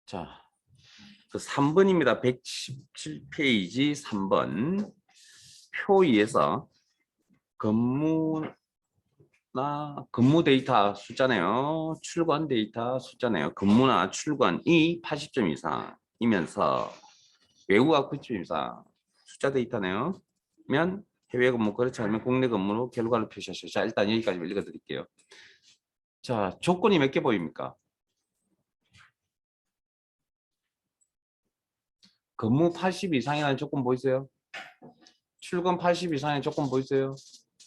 자, 그 3번입니다. 117페이지 3번. 표 2에서 근무 데이터 숫자네요. 출근 데이터 숫자네요. 근무나 출근이 80점 이상이면서 외국어 90점 이상 숫자 데이터네요. 면 해외 근무 그렇지 않으면 국내 근무로 결과를 표시하시오. 자, 일단 여기까지 읽어드릴게요. 자, 조건이 몇 개 보입니까? 근무 80 이상이라는 조건 보이세요? 출근 80 이상의 조건 보이세요?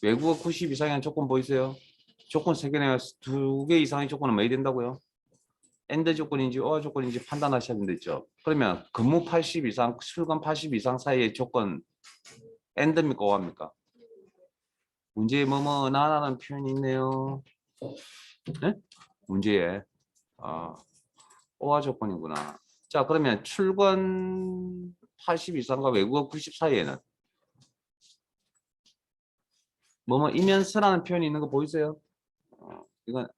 외국어 90 이상의 조건 보이세요? 조건 3개네요. 2개 이상의 조건은 뭐 해야 된다고요? 엔드 조건인지 어어 조건인지 판단하셔야 된댔죠. 그러면 근무 80 이상, 출근 80 이상 사이의 조건 엔드입니까? 오합니까? 문제에 뭐뭐 나라는 표현이 있네요. 네? 문제에 오화 조건이구나. 자, 그러면 출근 80 이상과 외국어 90 사이에는 이면서라는 표현이 있는 거 보이세요? 이건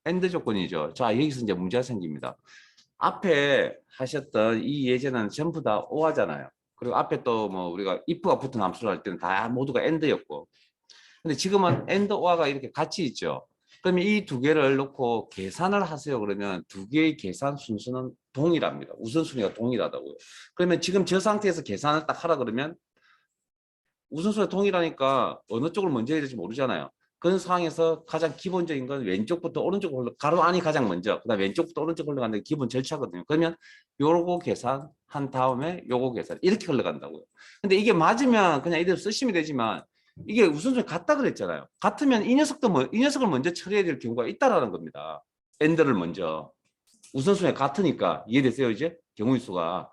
엔드 조건이죠. 자, 여기서 이제 문제가 생깁니다. 앞에 하셨던 이 예제는 전부 다 오하잖아요. 그리고 앞에 또 뭐 우리가 if가 붙은 함수를 할 때는 다 모두가 end였고. 근데 지금은 end, 오하가 이렇게 같이 있죠. 그러면 이 두 개를 놓고 계산을 하세요. 그러면 두 개의 계산 순서는 동일합니다. 우선순위가 동일하다고요. 그러면 지금 저 상태에서 계산을 딱 하라 그러면 우선순위가 동일하니까 어느 쪽을 먼저 해야 될지 모르잖아요. 그런 상황에서 가장 기본적인 건 왼쪽부터 오른쪽으로 가로 안이 가장 먼저, 그다음 왼쪽부터 오른쪽으로 흘러가는 게 기본 절차거든요. 그러면 요거 계산한 다음에 요거 계산 이렇게 흘러간다고요. 근데 이게 맞으면 그냥 이대로 쓰시면 되지만 이게 우선순위 같다 그랬잖아요. 같으면 이 녀석을 먼저 처리해야 될 경우가 있다라는 겁니다. 엔드를 먼저. 우선순위가 같으니까 이해되세요 이제? 경우의 수가.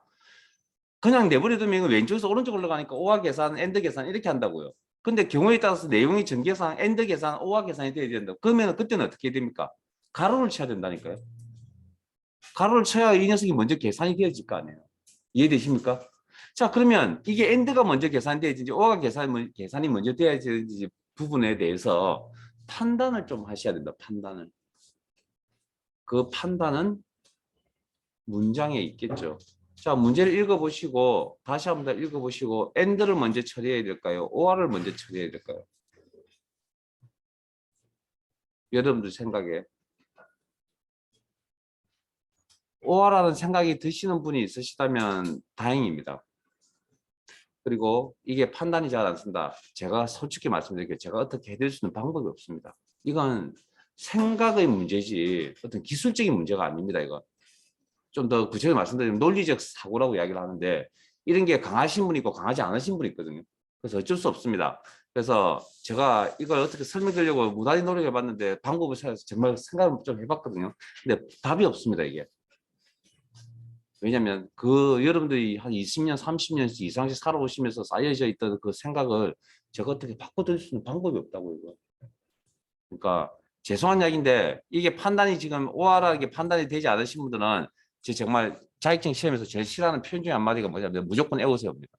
그냥 내버려두면 왼쪽에서 오른쪽으로 올라가니까 오화 계산, 엔드 계산 이렇게 한다고요. 근데 경우에 따라서 내용이 전개상 엔드 계산, 오화 계산이 돼야 된다. 그러면 그때는 어떻게 됩니까? 가로를 쳐야 된다니까요. 가로를 쳐야 이 녀석이 먼저 계산이 되어질 거 아니에요. 이해되십니까? 자, 그러면 이게 엔드가 먼저 계산이 되어야지 오화가 계산이 먼저 되어야지 부분에 대해서 판단을 좀 하셔야 된다. 판단을. 그 판단은 문장에 있겠죠. 자, 문제를 읽어보시고 다시 한번 더 읽어보시고 end를 먼저 처리해야 될까요? or를 먼저 처리해야 될까요? 여러분들 생각에 or라는 생각이 드시는 분이 있으시다면 다행입니다. 그리고 이게 판단이 잘 안 쓴다. 제가 솔직히 말씀드릴게요. 제가 어떻게 해드릴 수 있는 방법이 없습니다. 이건 생각의 문제지 어떤 기술적인 문제가 아닙니다. 이건. 좀 더 구체적으로 말씀드리면 논리적 사고라고 이야기를 하는데 이런 게 강하신 분이 있고 강하지 않으신 분이 있거든요. 그래서 어쩔 수 없습니다. 그래서 제가 이걸 어떻게 설명드리려고 무단히 노력해 봤는데 방법을 찾아서 정말 생각을 좀 해봤거든요. 근데 답이 없습니다, 이게. 왜냐하면 그 여러분들이 한 20년, 30년 이상씩 살아오시면서 쌓여져 있던 그 생각을 제가 어떻게 바꿔드릴 수 있는 방법이 없다고요. 이거. 그러니까 죄송한 이야기인데 이게 판단이 지금 오하라게 판단이 되지 않으신 분들은 정말 자격증 시험에서 제일 싫어하는 표현 중에 한마디가 뭐냐면 무조건 외우세요입니다.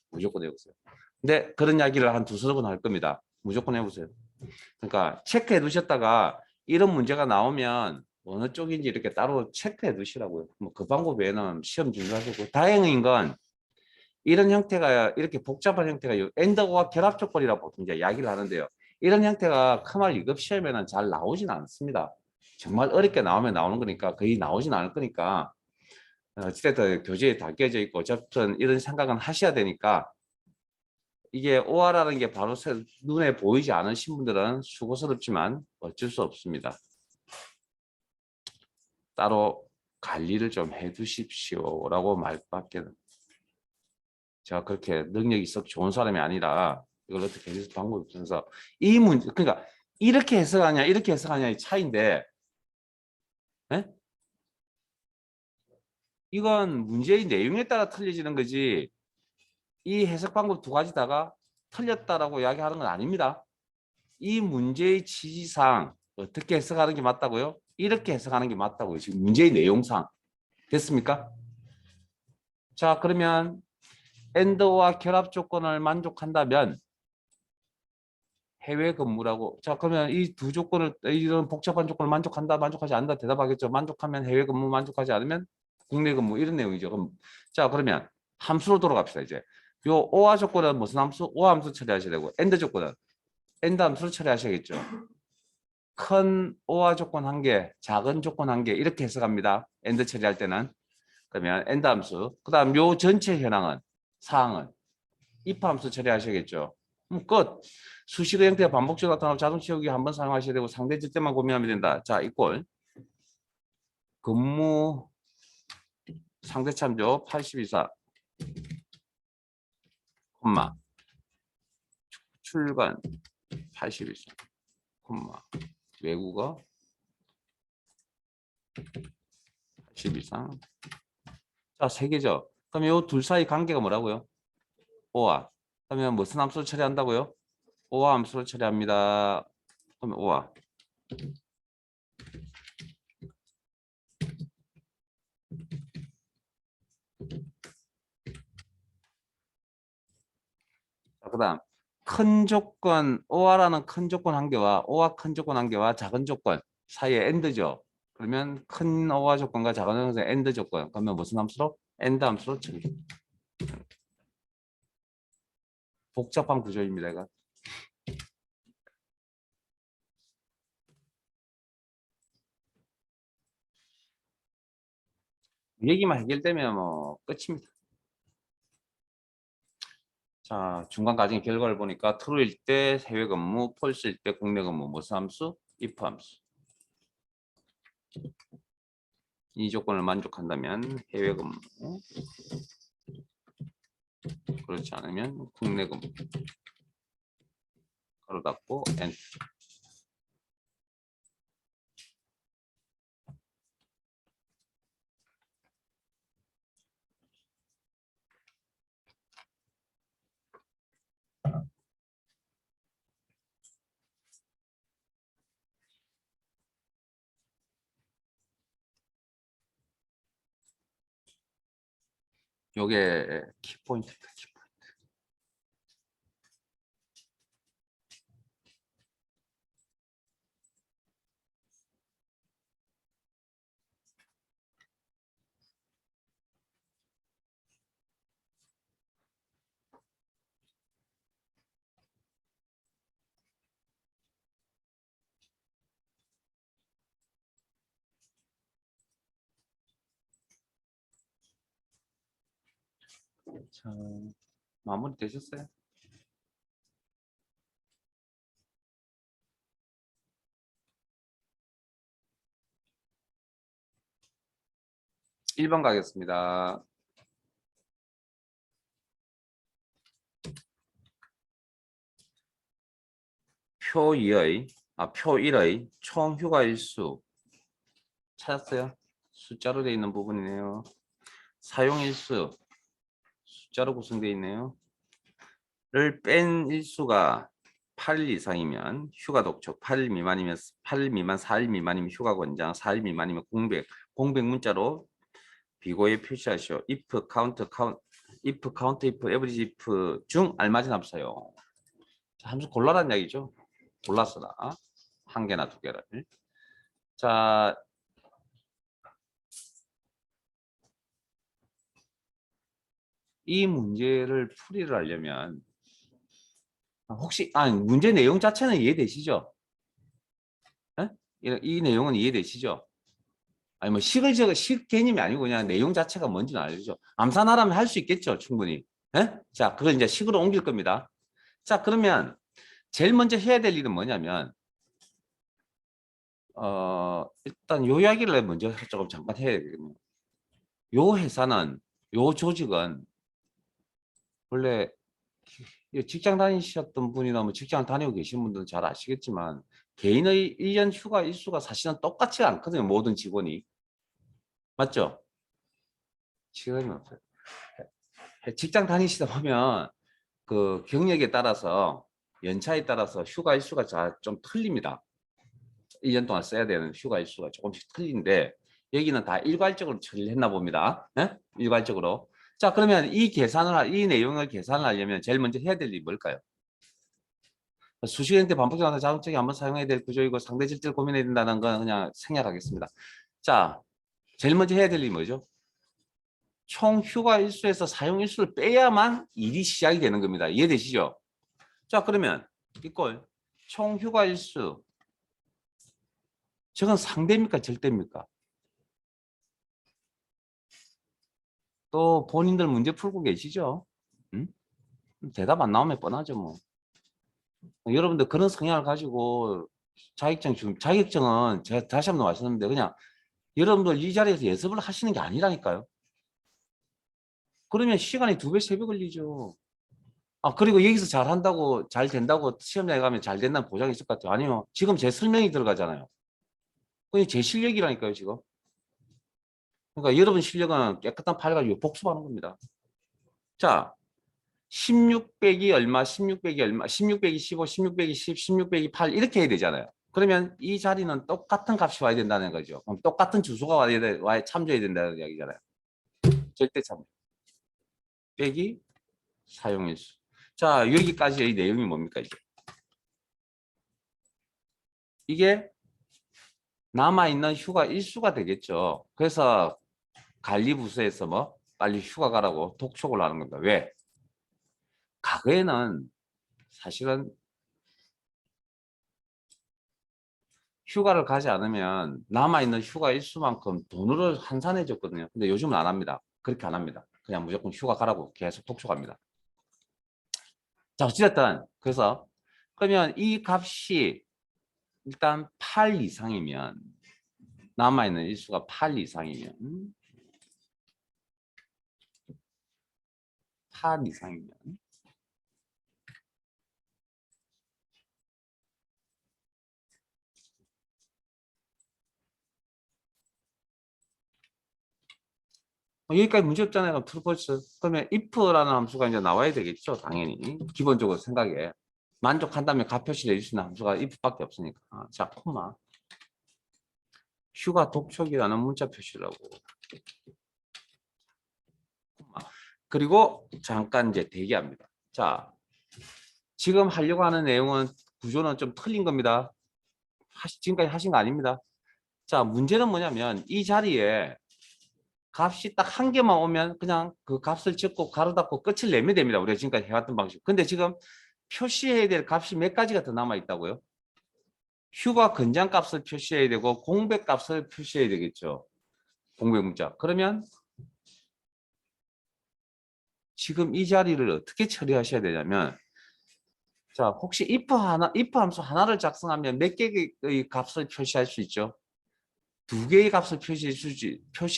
무조건 외우세요. 근데 그런 이야기를 한 두서너 번 할 겁니다. 무조건 외우세요. 그러니까 체크해 두셨다가 이런 문제가 나오면 어느 쪽인지 이렇게 따로 체크해 두시라고요. 뭐 그 방법 외에는 시험 준비하시고 다행인 건 이런 형태가 이렇게 복잡한 형태가 엔더와 결합 조건이라고 보통 이제 이야기를 하는데요. 이런 형태가 크말 2급 시험에는 잘 나오진 않습니다. 정말 어렵게 나오면 나오는 거니까 거의 나오진 않을 거니까 어쨌든 교재에 다 껴져 있고 어쨌든 이런 생각은 하셔야 되니까 이게 오화라는 게 바로 눈에 보이지 않으신 분들은 수고스럽지만 어쩔 수 없습니다. 따로 관리를 좀 해두십시오 라고 말밖에는 제가 그렇게 능력이 썩 좋은 사람이 아니라 이걸 어떻게 해줄 방법이 없어서 이 문제 그러니까 이렇게 해석하냐 이렇게 해석하냐의 차이인데 에? 이건 문제의 내용에 따라 틀려지는 거지 이 해석 방법 두 가지다가 틀렸다라고 이야기하는 건 아닙니다. 이 문제의 취지상 어떻게 해석하는 게 맞다고요? 이렇게 해석하는 게 맞다고요. 지금 문제의 내용상 됐습니까? 자, 그러면 엔드와 결합 조건을 만족한다면 해외 근무라고. 자, 그러면 이 두 조건을 이런 복잡한 조건을 만족한다, 만족하지 않는다 대답하겠죠. 만족하면 해외 근무, 만족하지 않으면 국내 근무 이런 내용이죠. 그럼 자 그러면 함수로 돌아갑시다. 이제 요 오화 조건은 무슨 함수? 오화 함수 처리하셔야 되고 엔드 조건은 엔드 함수를 처리하셔야겠죠. 큰 오화 조건 한 개, 작은 조건 한 개 이렇게 해석합니다. 엔드 처리할 때는. 그러면 엔드 함수. 그다음 요 전체 현황은 사항은 if 함수 처리하셔야겠죠. 끝. 수식의 형태가 반복적으로 나타나고 자동 채우기 한 번 사용하셔야 되고 상대 절대만 고민하면 된다. 자, 이꼴 근무 상대 참조 82사 콤마 출근 82사 콤마 외국어 82상. 자, 세 개죠. 그러면 요 둘 사이 관계가 뭐라고요? 오와. 그러면 무슨 함수를 처리한다고요? 오와 함수를 처리합니다. 그러면 오와. 자, 그다음 큰 조건 오와라는 큰 조건 한 개와 오와 큰 조건 한 개와 작은 조건 사이에 엔드죠. 그러면 큰 오와 조건과 작은 조건 엔드 조건. 그러면 무슨 함수로? 엔드 함수로 처리. 복잡한 구조입니다. 이거. 얘기만 해결되면 뭐 끝입니다. 자, 중간 과정 결과를 보니까 true일 때 해외 근무, false일 때 국내 근무, 무슨 함수? if 함수. 이 조건을 만족한다면 해외 근무, 그렇지 않으면 국내 근무. 가로 닫고 엔터. 요게 키포인트입니다. 키포인트. 자, 마무리 되셨어요? 1번 가겠습니다. 표 2의, 표 1의 총 휴가일수 찾았어요? 숫자로 되어 있는 부분이네요. 사용일수 숫자로 구성되어 있네요. 를 뺀 일수가 8일 이상이면 휴가 독촉, 8일 미만이면 8일 미만, 4일 미만이면 휴가 권장, 4일 미만이면 공백 문자로 비고에 표시하시오. if count, if average if 중 알맞은 합사요. 함수 골라란 이야기죠. 골라서라. 한 개나 두 개를. 자, 이 문제를 풀이를 하려면 혹시 문제 내용 자체는 이해되시죠? 에? 이 내용은 이해되시죠? 아니 뭐 식 개념이 아니고 그냥 내용 자체가 뭔지는 알죠. 암산하라면 할 수 있겠죠, 충분히. 에? 자, 그걸 이제 식으로 옮길 겁니다. 자, 그러면 제일 먼저 해야 될 일은 뭐냐면 일단 요 이야기를 먼저 조금 잠깐 해야 되거든요. 요 회사는 요 조직은 원래 직장 다니셨던 분이나 뭐 직장 다니고 계신 분들은 잘 아시겠지만 개인의 1년 휴가 일수가 사실은 똑같지 않거든요. 모든 직원이. 맞죠? 시간이 없어요. 직장 다니시다 보면 그 경력에 따라서 연차에 따라서 휴가 일수가 좀 틀립니다. 1년 동안 써야 되는 휴가 일수가 조금씩 틀린데 여기는 다 일괄적으로 처리를 했나 봅니다. 네? 일괄적으로. 자, 그러면 이 내용을 계산을 하려면 제일 먼저 해야 될 일이 뭘까요? 수식형태 반복적으로 자동적이 한번 사용해야 될 구조이고 상대 질질 고민해야 된다는 건 그냥 생략하겠습니다. 자, 제일 먼저 해야 될 일이 뭐죠? 총 휴가 일수에서 사용 일수를 빼야만 일이 시작이 되는 겁니다. 이해되시죠? 자, 그러면 이걸 총 휴가 일수 저건 상대입니까? 절대입니까? 또 본인들 문제 풀고 계시죠? 응? 대답 안 나오면 뻔하죠, 뭐. 여러분들 그런 성향을 가지고 자격증 지금 자격증은 제가 다시 한번 말씀드렸는데 그냥 여러분들 이 자리에서 연습을 하시는 게 아니라니까요. 그러면 시간이 2배, 3배 걸리죠. 아, 그리고 여기서 잘 한다고, 잘 된다고 시험장에 가면 잘 된다는 보장이 있을 것 같아요. 아니요. 지금 제 설명이 들어가잖아요. 그게 제 실력이라니까요, 지금. 그러니까 여러분 실력은 깨끗한 팔 가지고 복습하는 겁니다. 자, 16 빼기 얼마, 16 빼기 얼마, 16 빼기 15, 16 빼기 10, 16 빼기 8 이렇게 해야 되잖아요. 그러면 이 자리는 똑같은 값이 와야 된다는 거죠. 그럼 똑같은 주소가 와야 참조해야 된다는 이야기잖아요. 절대 참조. 빼기 사용일수. 자, 여기까지의 내용이 뭡니까, 이게? 이게 남아있는 휴가 일수가 되겠죠. 그래서 관리부서에서 뭐 빨리 휴가 가라고 독촉을 하는 겁니다. 왜? 과거에는 사실은 휴가를 가지 않으면 남아있는 휴가 일수만큼 돈으로 환산해 줬거든요. 근데 요즘은 안 합니다. 그렇게 안 합니다. 그냥 무조건 휴가 가라고 계속 독촉합니다. 자, 어찌됐든 그래서 그러면 이 값이 일단 8 이상이면 남아있는 일수가 8 이상이면 8 이상이면 여기까지 문제 없잖아요. 트루폴스. 그러면 if라는 함수가 이제 나와야 되겠죠. 당연히. 기본적으로 생각에. 만족한다면 값 표시를 해줄 수 있는 함수가 if밖에 없으니까. 자, 콤마. 휴가 독촉이라는 문자 표시를 하고. 콤마. 그리고 잠깐 이제 대기합니다. 자, 지금 하려고 하는 내용은 구조는 좀 틀린 겁니다. 지금까지 하신 거 아닙니다. 자, 문제는 뭐냐면 이 자리에 값이 딱 한 개만 오면 그냥 그 값을 찍고 가로 닫고 끝을 내면 됩니다. 우리가 지금까지 해왔던 방식. 근데 지금 표시해야 될 값이 몇 가지가 더 남아 있다고요? 휴가 근장 값을 표시해야 되고 공백 값을 표시해야 되겠죠. 공백 문자. 그러면 지금 이 자리를 어떻게 처리하셔야 되냐면 자, 혹시 if 함수 하나를 작성하면 몇 개의 값을 표시할 수 있죠? 2개의 값을 표시해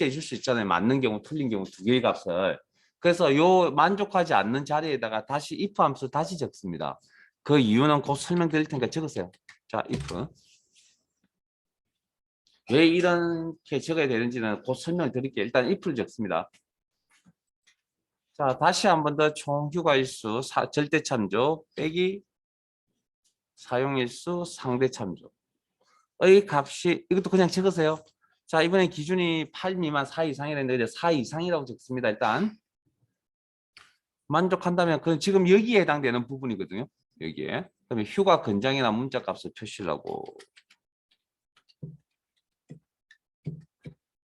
줄 수 있잖아요. 맞는 경우, 틀린 경우 2개의 값을. 그래서 요 만족하지 않는 자리에다가 다시 if 함수 다시 적습니다. 그 이유는 곧 설명드릴 테니까 적으세요. 자, if. 왜 이렇게 적어야 되는지는 곧 설명드릴게요. 일단 if를 적습니다. 자, 다시 한 번 더 총휴가일수 절대참조 빼기 사용일수 상대참조. 의 값이 이것도 그냥 적으세요. 자, 이번에 기준이 8 미만 4 이상이라는데 4 이상이라고 적습니다. 일단 만족한다면 그 지금 여기에 해당되는 부분이거든요. 여기에. 그다음에 휴가 근장이나 문자 값을 표시를 하고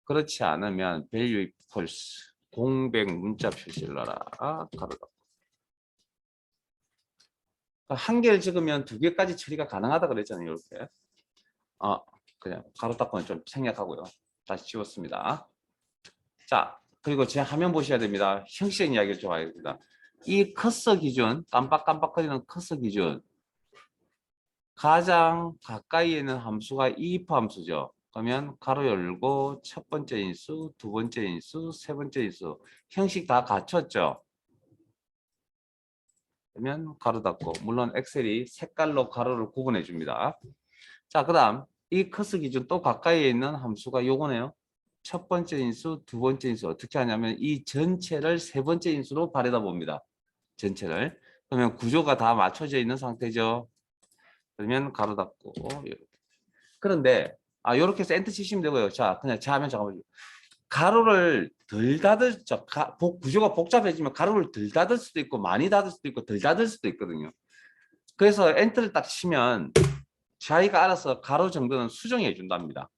그렇지 않으면 value equals 공백 문자 표시를 하라. 가로다. 한 개를 적으면 2개까지 처리가 가능하다 그랬잖아요. 이렇게. 그냥 가로 닫고는 좀 생략하고요. 다시 지웠습니다. 자, 그리고 제 화면 보셔야 됩니다. 형식적 이야기를 좀 해야 됩니다. 이 커서 기준, 깜빡깜빡거리는 커서 기준 가장 가까이에 있는 함수가 if 함수죠. 그러면 가로 열고 첫 번째 인수, 두 번째 인수, 세 번째 인수 형식 다 갖췄죠. 그러면 가로 닫고 물론 엑셀이 색깔로 가로를 구분해 줍니다. 자, 그다음 이 커서 기준 또 가까이에 있는 함수가 요거네요. 첫 번째 인수, 두 번째 인수 어떻게 하냐면 이 전체를 세 번째 인수로 발해다 봅니다. 전체를. 그러면 구조가 다 맞춰져 있는 상태죠. 그러면 가로 닫고 그런데 이렇게 해서 엔터 치시면 되고요. 자, 그냥 제 화면 잠깐만요. 가로를 덜 닫을 구조가 복잡해지면 가로를 덜 닫을 수도 있고 많이 닫을 수도 있고 덜 닫을 수도 있거든요. 그래서 엔터를 딱 치면 자기가 알아서 가로 정도는 수정해 준답니다.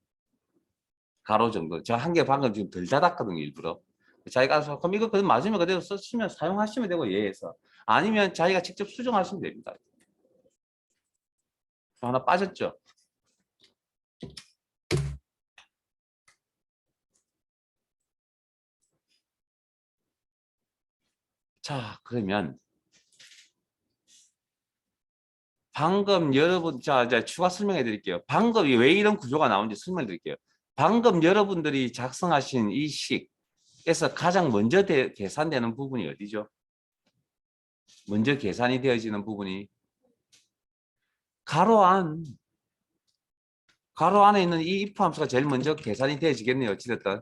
가로 정도. 제가 한 개 방금 지금 덜 닫았거든요, 일부러. 자기가 알아서 그럼 이거 맞으면 그대로 쓰시면 사용하시면 되고 예에서 아니면 자기가 직접 수정하시면 됩니다. 하나 빠졌죠? 자, 그러면 방금 여러분 자 이제 추가 설명해 드릴게요. 방금 왜 이런 구조가 나온지 설명해 드릴게요. 방금 여러분들이 작성하신 이 식에서 가장 먼저 계산되는 부분이 어디죠? 먼저 계산이 되어지는 부분이 가로 안. 가로 안에 있는 이 if 함수가 제일 먼저 계산이 되어지겠네요. 어찌됐든.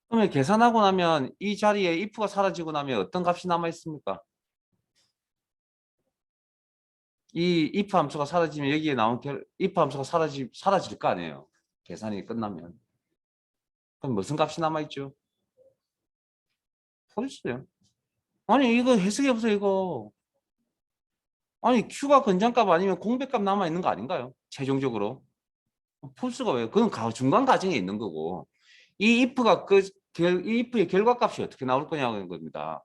그러면 계산하고 나면 이 자리에 if가 사라지고 나면 어떤 값이 남아 있습니까? 이 if 함수가 사라지면 여기에 나온 if 함수가 사라질 거 아니에요. 계산이 끝나면. 그럼 무슨 값이 남아있죠? 폴스요. 아니 이거 해석해 보세요 이거. 아니 Q가 건전값 아니면 공백값 남아있는 거 아닌가요? 최종적으로. 폴스가 왜요? 그건 중간 과정에 있는 거고. 이 if가 이 if의 결과값이 어떻게 나올 거냐는 겁니다.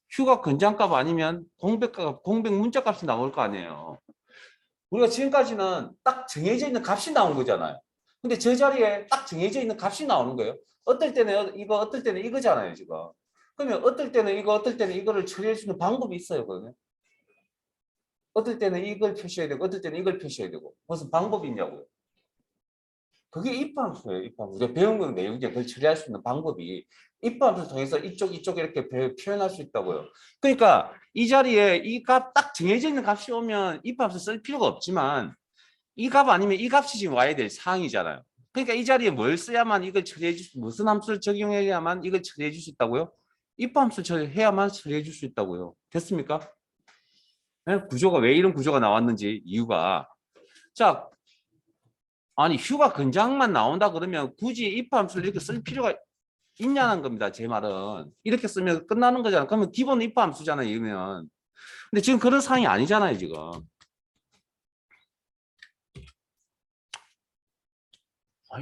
Q가 건전값 아니면 공백 문자값이 나올 거 아니에요. 우리가 지금까지는 딱 정해져 있는 값이 나온 거잖아요. 근데 저 자리에 딱 정해져 있는 값이 나오는 거예요. 어떨 때는 이거, 어떨 때는 이거잖아요, 지금. 그러면 어떨 때는 이거, 어떨 때는 이거를 처리할 수 있는 방법이 있어요, 그러면. 어떨 때는 이걸 표시해야 되고, 어떨 때는 이걸 표시해야 되고. 무슨 방법이 있냐고요. 그게 입함수예요, 입함수. 우리가 배운 건 내용이제 그걸 처리할 수 있는 방법이 입함수를 통해서 이쪽 이렇게 표현할 수 있다고요. 그러니까 이 자리에 이 값 딱 정해져 있는 값이 오면 입함수 쓸 필요가 없지만 이 값 아니면 이 값이 지금 와야 될 사항이잖아요. 그러니까 이 자리에 뭘 써야만 이걸 처리해 줄 수, 무슨 함수를 적용해야만 이걸 처리해 줄 수 있다고요? if 함수 처리해야만 처리해 줄 수 있다고요. 됐습니까? 네? 구조가 왜 이런 구조가 나왔는지 이유가 자 아니 휴가 근장만 나온다 그러면 굳이 if 함수를 이렇게 쓸 필요가 있냐는 겁니다. 제 말은 이렇게 쓰면 끝나는 거잖아. 그러면 기본 if 함수잖아요. 이러면 근데 지금 그런 상황이 아니잖아요. 지금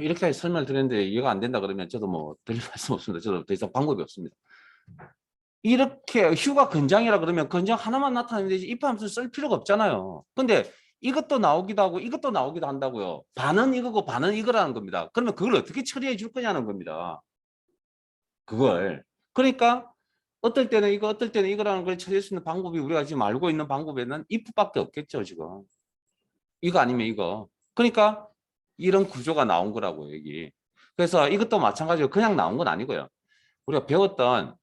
이렇게 설명을 드렸는데 이해가 안 된다 그러면 저도 뭐 드릴 말씀 없습니다. 저도 더 이상 방법이 없습니다. 이렇게 휴가 건장이라 그러면 건장 하나만 나타내면 되지 if 함수 쓸 필요가 없잖아요. 근데 이것도 나오기도 하고 이것도 나오기도 한다고요. 반은 이거고 반은 이거라는 겁니다. 그러면 그걸 어떻게 처리해 줄 거냐는 겁니다. 그걸. 그러니까 어떨 때는 이거 어떨 때는 이거라는 걸 처리할 수 있는 방법이 우리가 지금 알고 있는 방법에는 if밖에 없겠죠. 지금. 이거 아니면 이거. 그러니까 이런 구조가 나온 거라고요. 여기. 그래서 이것도 마찬가지로 그냥 나온 건 아니고요. 우리가 배웠던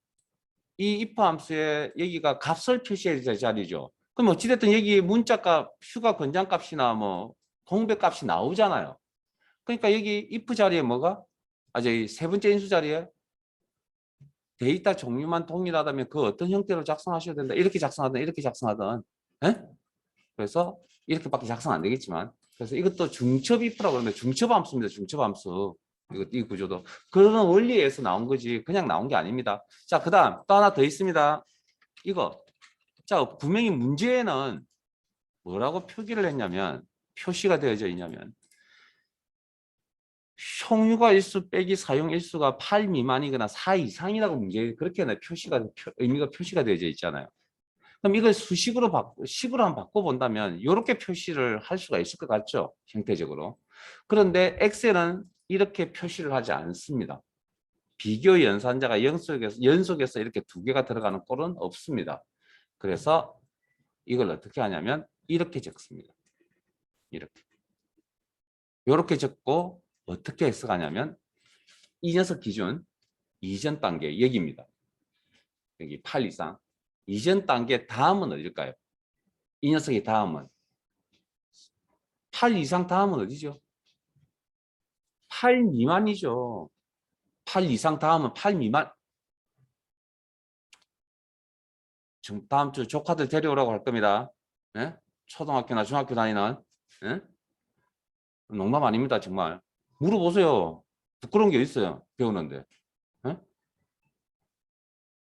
이 if 함수에 여기가 값을 표시해야 될 자리죠. 그럼 어찌됐든 여기 문자값, 휴가 권장값이나 뭐 공백값이 나오잖아요. 그러니까 여기 if 자리에 뭐가? 저희 세 번째 인수 자리에 데이터 종류만 동일하다면 그 어떤 형태로 작성하셔야 된다. 이렇게 작성하든 이렇게 작성하든. 에? 그래서 이렇게밖에 작성 안 되겠지만 그래서 이것도 중첩 if라고 그러는데 중첩 함수입니다. 중첩 함수. 이 구조도 그런 원리에서 나온 거지 그냥 나온 게 아닙니다. 자, 그다음 또 하나 더 있습니다. 이거. 자, 분명히 문제에는 뭐라고 표기를 했냐면 표시가 되어져 있냐면 총유가 일수 빼기 사용 일수가 8 미만이거나 4 이상이라고 문제에 그렇게 의미가 표시가 되어져 있잖아요. 그럼 이걸 수식으로 식으로 한번 바꿔본다면 이렇게 표시를 할 수가 있을 것 같죠? 형태적으로. 그런데 엑셀은 이렇게 표시를 하지 않습니다. 비교 연산자가 연속에서 이렇게 두 개가 들어가는 꼴은 없습니다. 그래서 이걸 어떻게 하냐면 이렇게 적습니다. 이렇게 적고 어떻게 해석하냐면 이 녀석 기준 이전 단계 여기입니다. 여기 8 이상. 이전 단계 다음은 어딜까요? 이 녀석의 다음은 8 이상 다음은 어디죠? 8 미만이죠. 8 이상 다음은 8 미만. 다음 주 조카들 데려오라고 할 겁니다. 예? 초등학교나 중학교 다니는. 예? 농담 아닙니다. 정말. 물어보세요. 부끄러운 게 있어요. 배우는데. 예?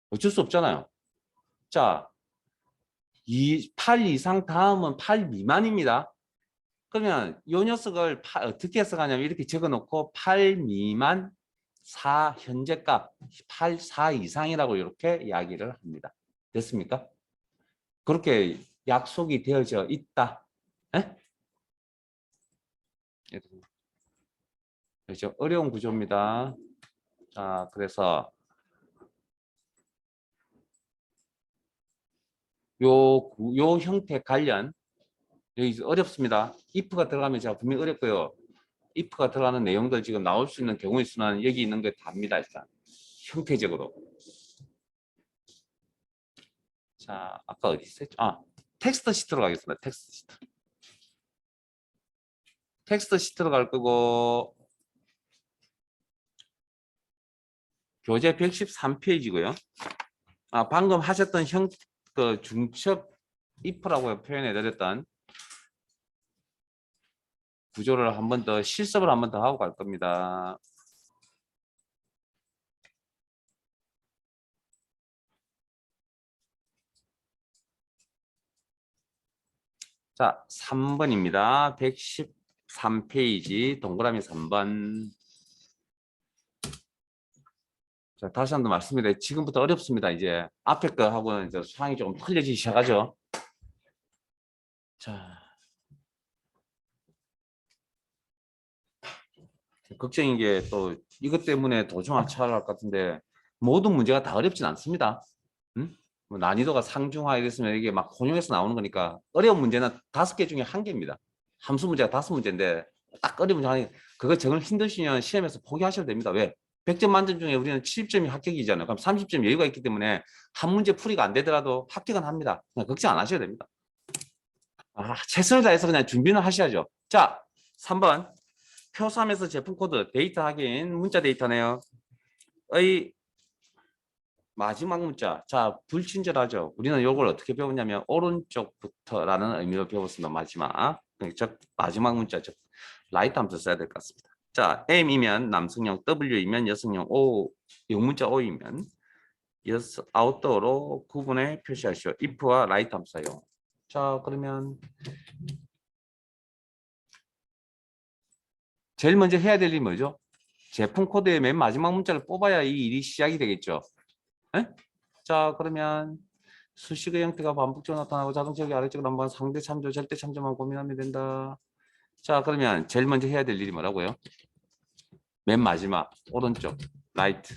어쩔 수 없잖아요. 자, 8 이상 다음은 8 미만입니다. 그러면 요 녀석을 어떻게 해석하냐면 이렇게 적어놓고 8 미만 4 현재값 8, 4 이상이라고 이렇게 이야기를 합니다. 됐습니까? 그렇게 약속이 되어져 있다. 에? 그렇죠. 어려운 구조입니다. 자, 그래서 요 형태 관련 여기 어렵습니다. if가 들어가면 제가 분명히 어렵고요. if가 들어가는 내용들 지금 나올 수 있는 경우의 수는 여기 있는 게 답니다. 일단 형태적으로. 자, 아까 어디 있었죠? 텍스트 시트로 가겠습니다. 텍스트 시트. 텍스트 시트로 갈 거고 교재 113페이지고요. 방금 하셨던 그 중첩 if라고 표현해 드렸던 구조를 한 번 더 실습을 한 번 더 하고 갈 겁니다. 자, 3번입니다. 113페이지 동그라미 3번. 자, 다시 한 번 말씀드려요. 지금부터 어렵습니다. 이제 앞에 거 하고는 이제 상황이 조금 틀려지기 시작하죠. 자, 걱정인 게 또 이것 때문에 도중하차할 것 같은데 모든 문제가 다 어렵진 않습니다. 응? 뭐 난이도가 상중하 이랬으면 이게 막 혼용해서 나오는 거니까 어려운 문제는 5개 중에 1개입니다. 함수 문제가 5문제인데 딱 어려운 문제 하나 그거 정말 힘드시면 시험에서 포기하셔도 됩니다. 왜? 100점 만점 중에 우리는 70점이 합격이잖아요. 그럼 30점 여유가 있기 때문에 한 문제 풀이가 안 되더라도 합격은 합니다. 그냥 걱정 안 하셔도 됩니다. 최선을 다해서 그냥 준비는 하셔야죠. 자, 3번. 표3에서 제품 코드 데이터 확인 문자 데이터네요. 의 마지막 문자. 자, 불친절하죠. 우리는 이걸 어떻게 배웠냐면 오른쪽부터라는 의미로 배웠습니다. 마지막 문자, 즉 라이트 함수 써야 될 것 같습니다. 자, M이면 남성용, W이면 여성용, O 영문자 O이면 아웃도어로 구분해 표시하시오. if와 라이트 함수 사용. 자, 그러면 제일 먼저 해야 될 일이 뭐죠? 제품 코드의 맨 마지막 문자를 뽑아야 이 일이 시작이 되겠죠. 에? 자, 그러면 수식의 형태가 반복적으로 나타나고 자동적이 아래쪽으로 한번 상대 참조, 절대 참조만 고민하면 된다. 자, 그러면 제일 먼저 해야 될 일이 뭐라고요? 맨 마지막 오른쪽 라이트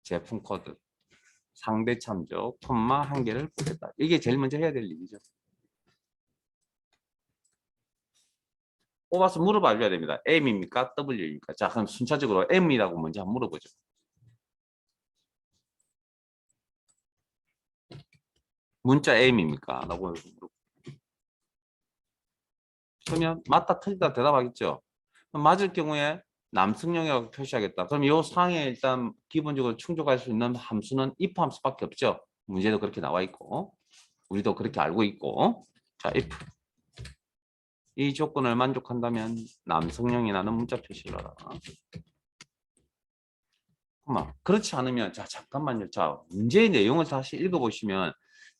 제품 코드 상대 참조 콤마 한 개를 보겠다. 이게 제일 먼저 해야 될 일이죠. 뽑아서 물어봐 줘야 됩니다. M입니까? W입니까? 자, 그럼 순차적으로 M이라고 먼저 한번 물어보죠. 문자 M입니까? 라고 물어보죠. 그러면 맞다 틀리다 대답하겠죠. 맞을 경우에 남성용이라고 표시하겠다. 그럼 이 상에 일단 기본적으로 충족할 수 있는 함수는 if 함수밖에 없죠. 문제도 그렇게 나와 있고 우리도 그렇게 알고 있고. 자, if 이 조건을 만족한다면 남성용이라는 문자 표시를 하라. 그렇지 않으면 자 잠깐만요. 자 문제의 내용을 다시 읽어보시면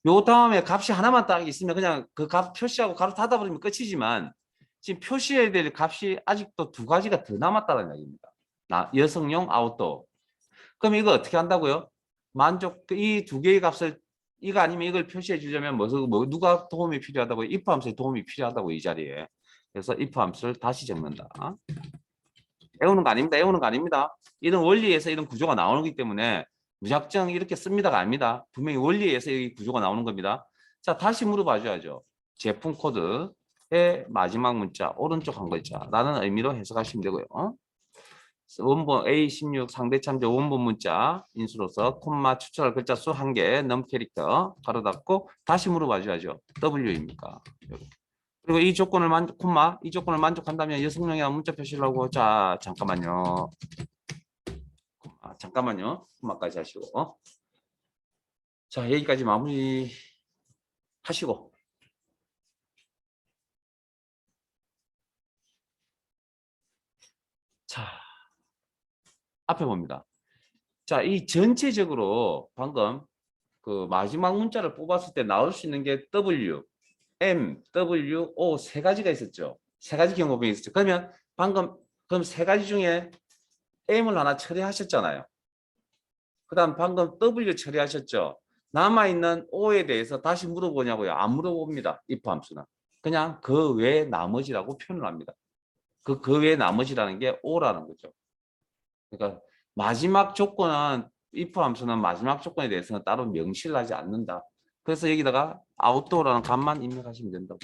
요 다음에 값이 하나만 딱 있으면 그냥 그 값 표시하고 가로 닫아버리면 끝이지만 지금 표시해야 될 값이 아직도 2가지가 더 남았다는 얘기입니다. 여성용 아웃도어. 그럼 이거 어떻게 한다고요? 이 2개의 값을 이거 아니면 이걸 표시해 주려면 누가 도움이 필요하다고 if 함수의 도움이 필요하다고 이 자리에. 그래서 if 함수를 다시 적는다. 외우는 거 아닙니다. 외우는 거 아닙니다. 이런 원리에서 이런 구조가 나오는 거기 때문에 무작정 이렇게 씁니다가 아닙니다. 분명히 원리에서 이 구조가 나오는 겁니다. 자, 다시 물어봐 줘야죠. 제품 코드의 마지막 문자, 오른쪽 한 글자라는 의미로 해석하시면 되고요. 원본 A16 상대 참조 원본 문자 인수로서 콤마 추출할 글자 수 1개 넘 캐릭터 가로 닫고 다시 물어봐 줘야죠. W입니까? 그리고 이 조건을 만족한다면 여성용이라는 문자 표시를 하고 자 잠깐만요. 잠깐만요. 콤마까지 하시고 자 여기까지 마무리 하시고 자 앞에 봅니다. 자, 이 전체적으로 방금 그 마지막 문자를 뽑았을 때 나올 수 있는 게 W, M, W, O 3가지가 있었죠. 세 가지 경고변이 있었죠. 그러면 방금 그럼 세 가지 중에 M을 하나 처리하셨잖아요. 그다음 방금 W 처리하셨죠. 남아있는 O에 대해서 다시 물어보냐고요. 안 물어봅니다. if 함수는. 그냥 그 외 나머지라고 표현을 합니다. 그 외 나머지라는 게 O라는 거죠. 그러니까 마지막 조건은 if 함수는 마지막 조건에 대해서는 따로 명시를 하지 않는다. 그래서 여기다가 out도어라는 값만 입력하시면 된다고.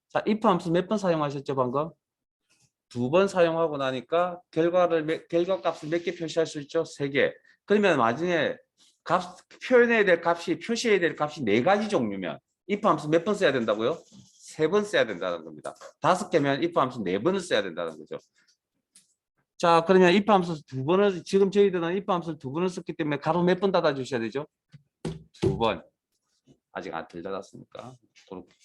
자, if 함수 몇 번 사용하셨죠, 방금? 2번 사용하고 나니까 결과 값을 몇 개 표시할 수 있죠? 3개. 그러면 나중에 표현해야 될 값이, 표시해야 될 값이 4가지 종류면 if 함수 몇 번 써야 된다고요? 3번 써야 된다는 겁니다. 5개면 if 함수 4번을 써야 된다는 거죠. 자, 그러면 if 함수 2번을, 지금 저희들은 if 함수를 2번을 썼기 때문에 가로 몇 번 닫아 주셔야 되죠? 2번. 아직 안 덜 닫았으니까. 그렇게.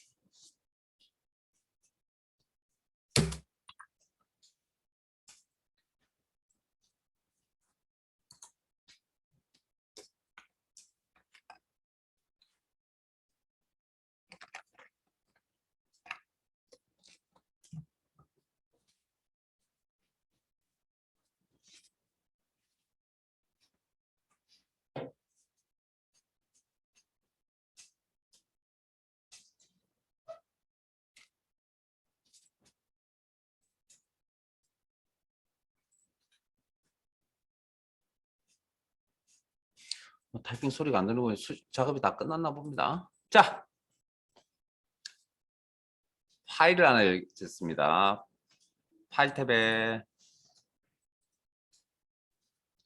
타이핑 소리가 안 들리고 작업이 다 끝났나 봅니다. 자, 파일을 하나 열겠습니다. 파일 탭에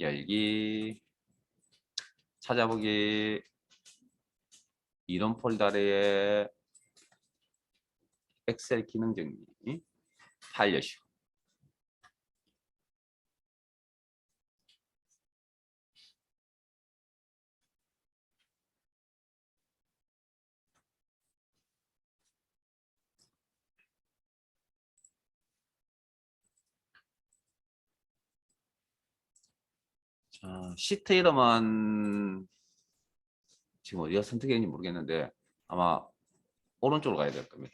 열기, 찾아보기, 이런 폴더에 엑셀 기능 정리, 파일 여시고. 자, 시트 이름은 지금 어디가 선택했는지 모르겠는데 아마 오른쪽으로 가야 될 겁니다.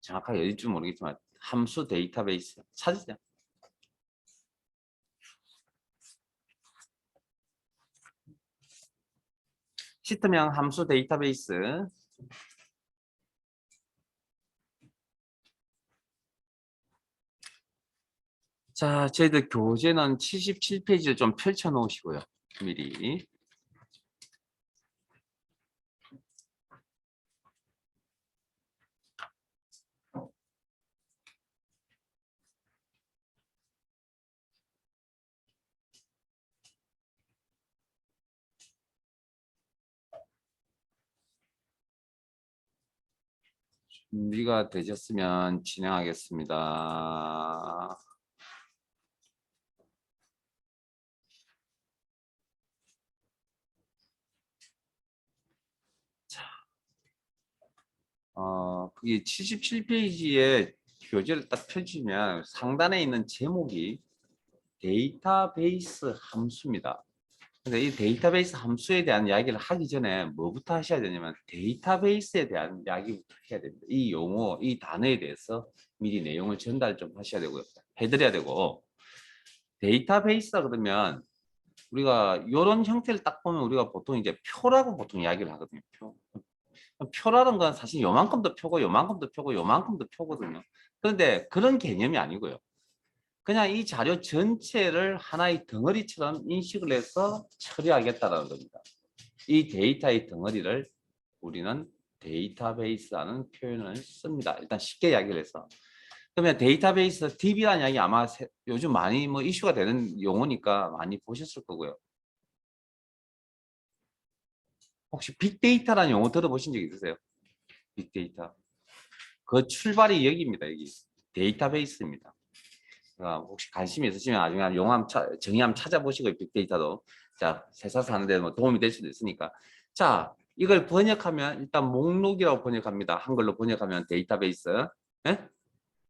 정확하게 어디인지 모르겠지만 함수 데이터베이스 찾으세요. 시트명 함수 데이터베이스. 자, 저희들 교재는 77페이지를 좀 펼쳐 놓으시고요. 미리. 준비가 되셨으면 진행하겠습니다. 그게 77페이지에 교재를 딱 펼치면 상단에 있는 제목이 데이터베이스 함수입니다. 근데 이 데이터베이스 함수에 대한 이야기를 하기 전에 뭐부터 하셔야 되냐면 데이터베이스에 대한 이야기부터 해야 됩니다. 이 용어, 이 단어에 대해서 미리 내용을 전달 좀 하셔야 되고요. 해드려야 되고, 데이터베이스라 그러면 우리가 이런 형태를 딱 보면 우리가 보통 이제 표라고 보통 이야기를 하거든요. 표라는 건 사실 요만큼도 표고 요만큼도 표고 요만큼도 표거든요. 그런데 그런 개념이 아니고요. 그냥 이 자료 전체를 하나의 덩어리처럼 인식을 해서 처리하겠다는 겁니다. 이 데이터의 덩어리를 우리는 데이터베이스라는 표현을 씁니다. 일단 쉽게 이야기를 해서. 그러면 데이터베이스 DB라는 이야기 아마 요즘 많이 뭐 이슈가 되는 용어니까 많이 보셨을 거고요. 혹시 빅데이터라는 용어 들어보신 적 있으세요? 빅데이터. 그 출발이 여기입니다. 여기 데이터베이스입니다. 혹시 관심이 있으시면 나중에 정의 한번 찾아보시고 빅데이터도 자 세사서 하는데 뭐 도움이 될 수도 있으니까. 자, 이걸 번역하면 일단 목록이라고 번역합니다. 한글로 번역하면 데이터베이스. 예?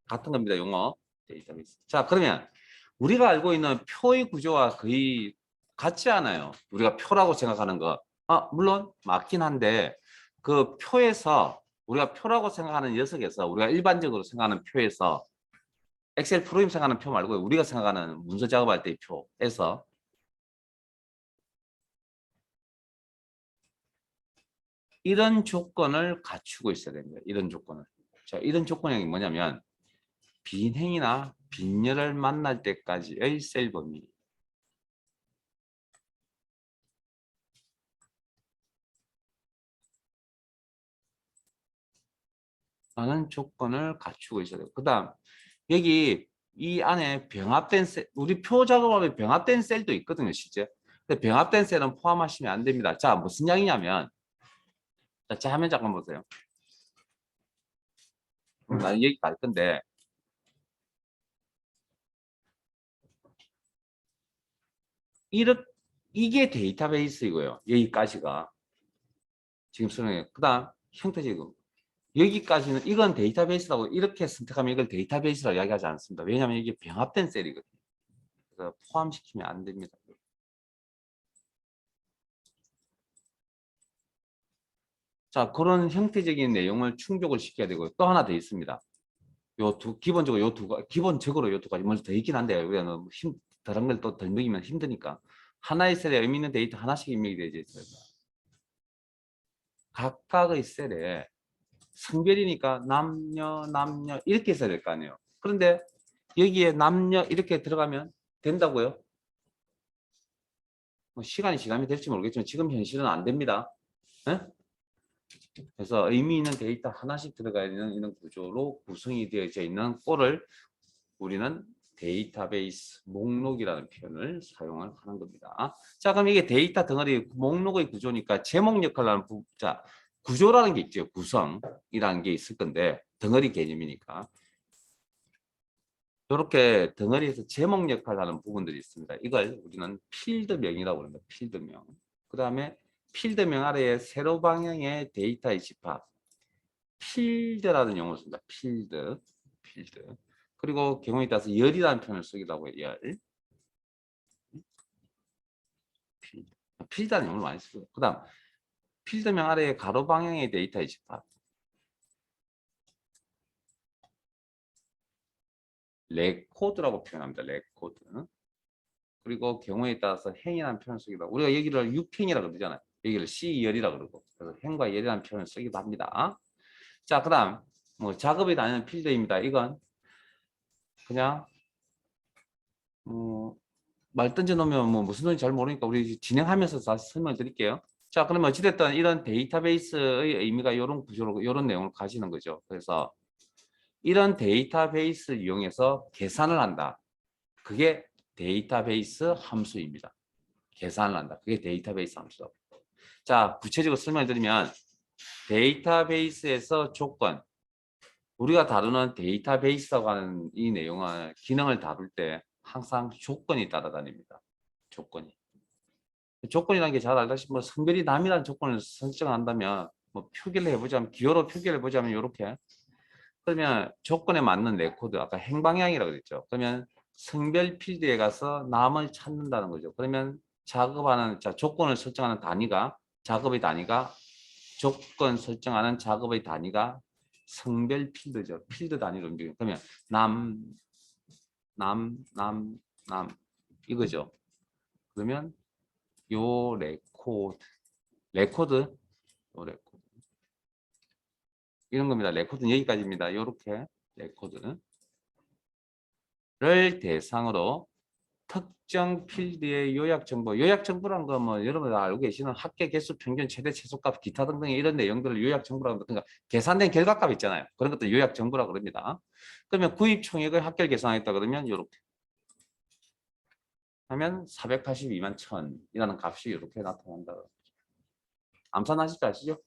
같은 겁니다. 용어 데이터베이스. 자, 그러면 우리가 알고 있는 표의 구조와 거의 같지 않아요. 우리가 표라고 생각하는 거. 물론 맞긴 한데 그 표에서 우리가 표라고 생각하는 녀석에서 우리가 일반적으로 생각하는 표에서 엑셀 프로그램 생각하는 표 말고 우리가 생각하는 문서 작업할 때의 표에서 이런 조건을 갖추고 있어야 됩니다. 이런 조건을. 자, 이런 조건이 뭐냐면 빈행이나 빈열을 만날 때까지의 셀 범위. 라는 조건을 갖추고 있어야 돼요. 그 다음 여기 이 안에 병합된 셀, 우리 표 작업하면 병합된 셀도 있거든요, 실제. 근데 병합된 셀은 포함하시면 안 됩니다. 자, 무슨 이야기냐면, 자, 화면 잠깐 보세요. 나는 여기 갈 건데, 이게 데이터베이스이고요. 여기까지가. 지금 설명해. 그 다음, 형태지금. 여기까지는, 이건 데이터베이스라고 이렇게 선택하면 이걸 데이터베이스라고 이야기하지 않습니다. 왜냐하면 이게 병합된 셀이거든요. 그래서 포함시키면 안 됩니다. 자, 그런 형태적인 내용을 충족을 시켜야 되고 또 하나 더 있습니다. 기본적으로 요 두 가지 먼저 더 있긴 한데 우리가 다른 걸 또 덜 먹이면 힘드니까 하나의 셀에 의미 있는 데이터 하나씩 입력이 되어 있어요. 각각의 셀에 성별이니까 남녀 이렇게 써야 될 거 아니에요. 그런데 여기에 남녀 이렇게 들어가면 된다고요? 뭐 시간이 지나면 될지 모르겠지만 지금 현실은 안 됩니다. 네? 그래서 의미 있는 데이터 하나씩 들어가 있는 이런 구조로 구성이 되어져 있는 꼴을 우리는 데이터베이스 목록이라는 표현을 사용을 하는 겁니다. 자, 그럼 이게 데이터 덩어리 목록의 구조니까 제목 역할을 하는 자, 구조라는 게 있죠. 구성이라는 게 있을 건데 덩어리 개념이니까 이렇게 덩어리에서 제목 역할을 하는 부분들이 있습니다. 이걸 우리는 필드명이라고 합니다. 필드명. 그 다음에 필드명 아래에 세로 방향의 데이터의 집합. 필드라는 용어를 씁니다. 필드. 그리고 경우에 따라서 열이라는 표현을 쓰기도 하고요. 열. 필드라는 용어를 많이 쓰고. 그 다음 필드명 아래에 가로 방향의 데이터의 집합. 레코드라고 표현합니다. 레코드. 그리고 경우에 따라서 행이라는 표현을 쓰기도 하고 우리가 여기를 육행이라고 그러잖아요. 여기를 C열이라고 그러고 그래서 행과 열이라는 표현을 쓰기도 합니다. 자, 그 다음 뭐 작업이 다니는 필드입니다. 이건 그냥 말 던져 놓으면 뭐 무슨 소리인지 잘 모르니까 우리 진행하면서 다시 설명을 드릴게요. 자, 그러면 어찌됐든 이런 데이터베이스의 의미가 이런 구조로 이런 내용을 가지는 거죠. 그래서 이런 데이터베이스를 이용해서 계산을 한다. 그게 데이터베이스 함수입니다. 계산을 한다. 그게 데이터베이스 함수. 자, 구체적으로 설명을 드리면 데이터베이스에서 조건, 우리가 다루는 데이터베이스라고 하는 이 내용을 기능을 다룰 때 항상 조건이 따라다닙니다. 조건이라는 게 잘 알다시피 뭐 성별이 남이라는 조건을 설정한다면 뭐 표기를 해보자면 기호로 표기를 해보자면 이렇게 그러면 조건에 맞는 레코드 아까 행방향이라고 그랬죠. 그러면 성별 필드에 가서 남을 찾는다는 거죠. 그러면 작업하는 조건을 설정하는 단위가 작업의 단위가 조건 설정하는 작업의 단위가 성별 필드죠. 필드 단위로 움직여요. 그러면 남 이거죠. 그러면 요 레코드 요 레코드 이런 겁니다. 레코드는 여기까지입니다. 요렇게 레코드를 대상으로 특정 필드의 요약 정보, 요약 정보란 거 뭐 여러분 다 알고 계시는 합계 개수, 평균, 최대 최소값, 기타 등등의 이런 내용들을 요약 정보라고 합니다. 그러니까 계산된 결과값 있잖아요. 그런 것도 요약 정보라고 그럽니다. 그러면 구입 총액을 합계를 계산하겠다 그러면 이렇게 하면 482만 1000이라는 값이 이렇게 나타난다. 암산하실 줄 아시죠?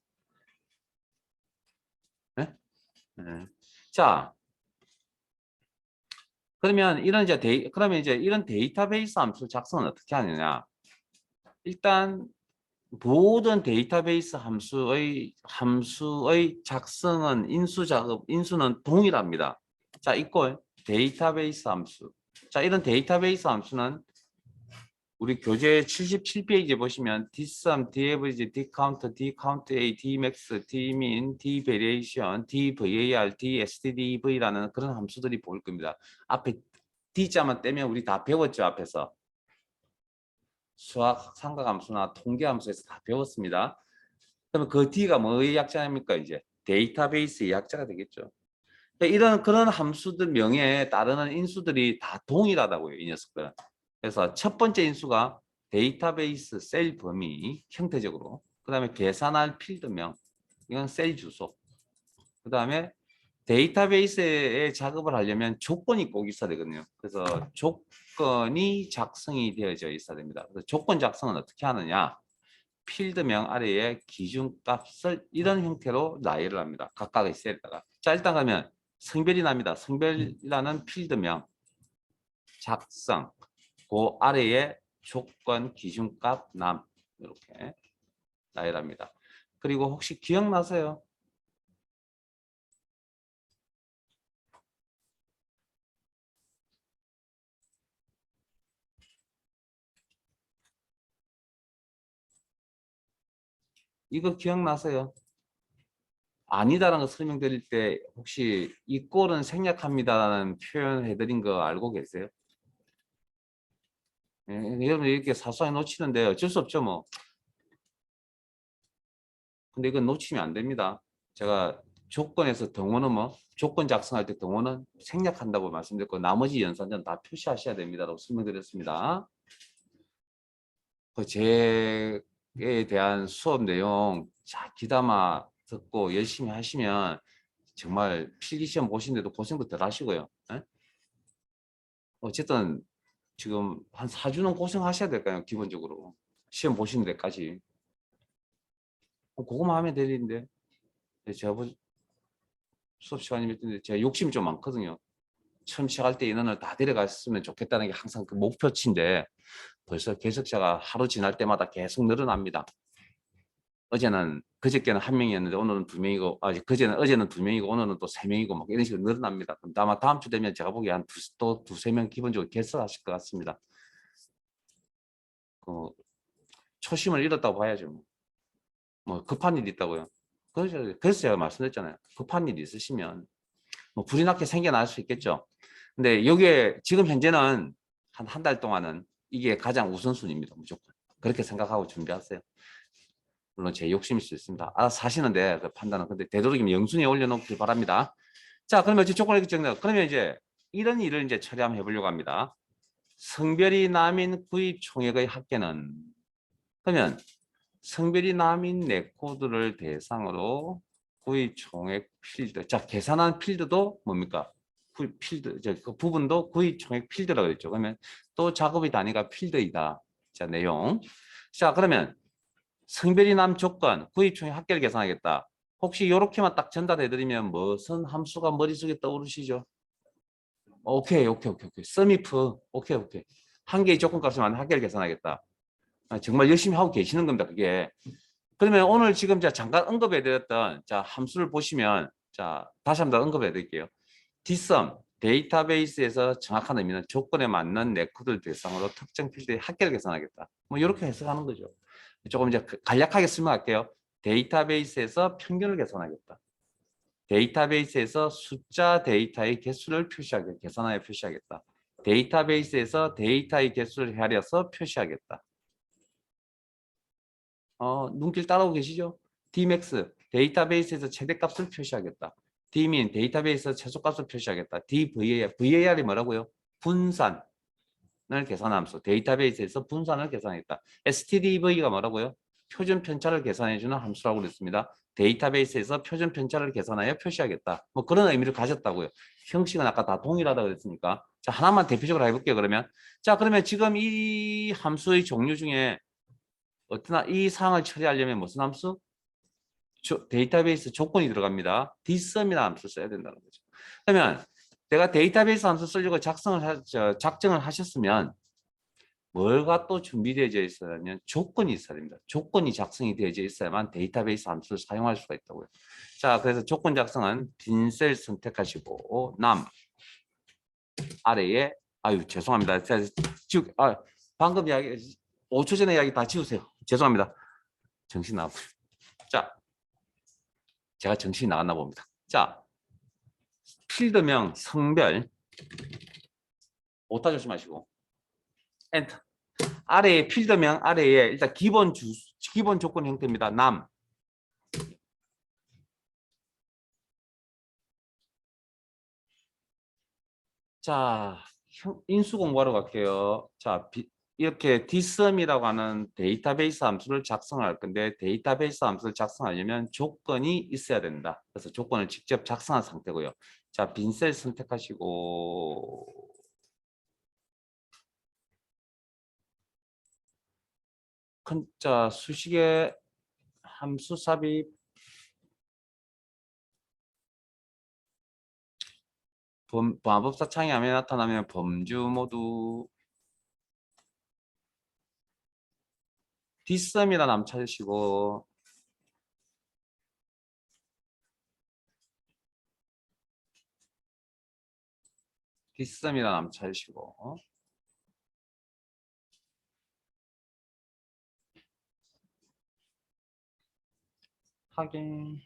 네? 네. 자, 그러면 그러면 이제 이런 데이터베이스 함수 작성은 어떻게 하느냐? 일단 모든 데이터베이스 함수의 작성은 인수는 동일합니다. 자, 이꼴 데이터베이스 함수. 자, 이런 데이터베이스 함수는 우리 교재 77페이지 보시면 dsum, daverage, dcount, dcountA, dmax, dmin, dvariation, dvar, dstdv라는 그런 함수들이 보일 겁니다. 앞에 d자만 떼면 우리 다 배웠죠, 앞에서. 수학 삼각함수나 통계함수에서 다 배웠습니다. 그러면 그 d가 뭐의 약자입니까? 이제 데이터베이스의 약자가 되겠죠. 이런 그런 함수들 명에 따르는 인수들이 다 동일하다고요, 이 녀석들은. 그래서 첫 번째 인수가 데이터베이스 셀 범위 형태적으로, 그 다음에 계산할 필드명, 이건 셀 주소, 그 다음에 데이터베이스에 작업을 하려면 조건이 꼭 있어야 되거든요. 그래서 조건이 작성이 되어져 있어야 됩니다. 그래서 조건 작성은 어떻게 하느냐? 필드명 아래에 기준값을 이런 형태로 나열을 합니다. 각각의 셀에다가. 자, 일단 가면 성별이 납니다. 성별이라는 필드명 작성, 그 아래에 조건 기준값 남, 이렇게 나열합니다. 그리고 혹시 기억나세요? 이거 기억나세요? 아니다라는 거 설명드릴 때 혹시 이 꼴은 생략합니다라는 표현 해드린 거 알고 계세요? 예, 여러분 이렇게 사소하게 놓치는데 어쩔 수 없죠 뭐. 근데 이건 놓치면 안 됩니다. 제가 조건에서 등호는 뭐 조건 작성할 때 등호는 생략한다고 말씀드렸고 나머지 연산자는 다 표시하셔야 됩니다라고 설명드렸습니다. 그 제에 대한 수업 내용 잘 귀담아 듣고 열심히 하시면 정말 필기시험 보시는데도 고생도 덜 하시고요. 예? 어쨌든 지금 한 4주는 고생하셔야 될까요? 기본적으로. 시험 보시는 데까지. 그거만 하면 될 일인데. 제가 수업 시간이 몇 분인데 제가 욕심이 좀 많거든요. 처음 시작할 때 인원을 다 데려갔으면 좋겠다는 게 항상 그 목표치인데 벌써 개석자가 하루 지날 때마다 계속 늘어납니다. 어제는 그저께는 한 명이었는데 오늘은 두 명이고 어제는 두 명이고 오늘은 또 세 명이고 막 이런 식으로 늘어납니다. 그럼 아마 다음 주 되면 제가 보기에 한 두세 명 기본적으로 개설하실 것 같습니다. 초심을 잃었다고 봐야죠. 뭐 급한 일이 있다고요. 그래서 제가 말씀드렸잖아요. 급한 일이 있으시면 뭐 불이 나게 생겨날 수 있겠죠. 근데 여기에 지금 현재는 한 달 동안은 이게 가장 우선순위입니다. 무조건. 그렇게 생각하고 준비하세요. 물론 제 욕심일 수 있습니다. 알아서 사시는데 그 판단은. 근데 되도록이면 영순위에 올려놓길 바랍니다. 자, 그러면 이제 조건을 정리. 그러면 이제 이런 일을 이제 처리 한번 해보려고 합니다. 성별이 남인 구입 총액의 합계는, 그러면 성별이 남인 레코드를 대상으로 구입 총액 필드. 자, 계산한 필드도 뭡니까? 구입 필드, 그 부분도 구입 총액 필드라고 했죠. 그러면 또 작업의 단위가 필드이다. 자, 내용. 자, 그러면 성별이 남 조건, 구입 총액 합계를 계산하겠다. 혹시 이렇게만 딱 전달해드리면 무슨 함수가 머릿속에 떠오르시죠? 오케이. 썸이프. 오케이. 한 개의 조건 값을 만 합계를 계산하겠다. 정말 열심히 하고 계시는 겁니다. 그게. 그러면 오늘 지금 제가 잠깐 언급해 드렸던 자 함수를 보시면 자 다시 한번 언급해 드릴게요. dsum 데이터베이스에서 정확한 의미는 조건에 맞는 레코드를 대상으로 특정 필드의 합계를 계산하겠다. 뭐 이렇게 해석하는 거죠. 조금 이제 간략하게 설명할게요. 데이터베이스에서 평균을 계산하겠다. 데이터베이스에서 숫자 데이터의 개수를 계산하여 표시하겠다. 데이터베이스에서 데이터의 개수를 헤아려서 표시하겠다. 눈길 따라오고 계시죠? dmax 데이터베이스에서 최대값을 표시하겠다. dmin 데이터베이스에서 최소값을 표시하겠다. dvar이 뭐라고요? 분산을 계산함수. 데이터베이스에서 분산을 계산했다. stdv가 뭐라고요? 표준 편차를 계산해주는 함수라고 그랬습니다. 데이터베이스에서 표준 편차를 계산하여 표시하겠다. 뭐 그런 의미를 가졌다고요. 형식은 아까 다 동일하다고 그랬으니까. 자, 하나만 대표적으로 해볼게요, 그러면. 자, 그러면 지금 이 함수의 종류 중에 어떠나 이 사항을 처리하려면 무슨 함수? 데이터베이스 조건이 들어갑니다. dsum이라는 함수를 써야 된다는 거죠. 그러면 내가 데이터베이스 함수 쓰려고 작정을 하셨으면 뭐가 또 준비되어져 있어야면 조건이 있어야 됩니다. 조건이 작성이 되어져 있어야만 데이터베이스 함수를 사용할 수가 있다고요. 자, 그래서 조건 작성은 빈 셀 선택하시고 남 아래에 죄송합니다. 방금 이야기 5초 전에 이야기 다 지우세요. 죄송합니다. 정신 나갔고요. 자, 제가 정신이 나갔나 봅니다. 자, 필드명, 성별, 오타 조심하시고 엔터. 아래에 필드명 아래에 일단 기본 조건 형태입니다. 남. 자, 인수 공부하러 갈게요. 자, 이렇게 dsum이라고 하는 데이터베이스 함수를 작성할 건데 데이터베이스 함수를 작성하려면 조건이 있어야 된다. 그래서 조건을 직접 작성한 상태고요. 자, 빈 셀 선택하시고 자, 수식의 함수 삽입 마법사 창이 화면에 나타나면 범주 모두 dsum이라는 함 찾으시고 dsum이라는 함 찾으시고 확인.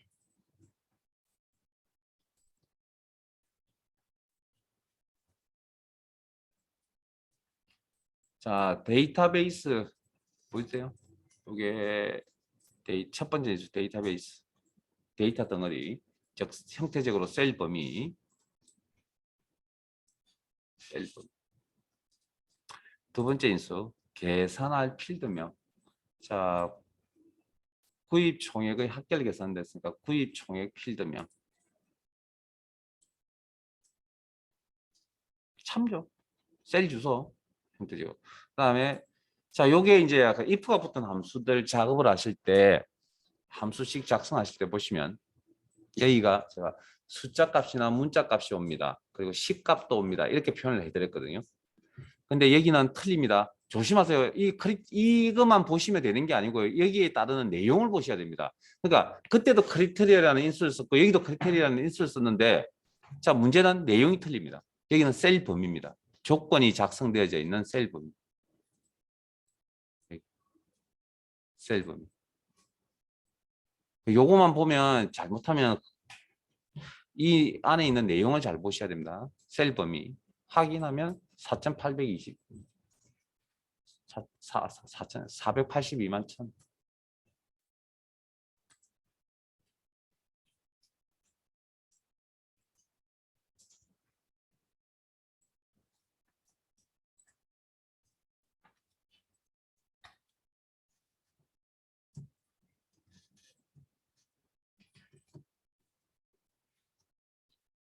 자, 데이터베이스 보이세요? 이게 첫 번째 데이터베이스 데이터 덩어리, 즉 형태적으로 셀 범위. 두 번째 인수 계산할 필드명. 자, 구입 총액의 합계를 계산됐으니까 구입 총액 필드명 참조 셀 주소 형태죠. 그다음에 자, 요게 이제 약간 if가 붙은 함수들 작업을 하실 때 함수식 작성하실 때 보시면 여기가 제가 숫자 값이나 문자 값이 옵니다. 그리고 식 값도 옵니다. 이렇게 표현을 해드렸거든요. 근데 여기는 틀립니다. 조심하세요. 이것만 보시면 되는 게 아니고요. 여기에 따르는 내용을 보셔야 됩니다. 그러니까 그때도 크리테리아라는 인수를 썼고 여기도 크리테리아라는 인수를 썼는데 자, 문제는 내용이 틀립니다. 여기는 셀 범위입니다. 조건이 작성되어져 있는 셀 범위. 셀 범위. 요거만 보면 잘못하면 이 안에 있는 내용을 잘 보셔야 됩니다. 셀 범위. 확인하면 4,820. 482만 천.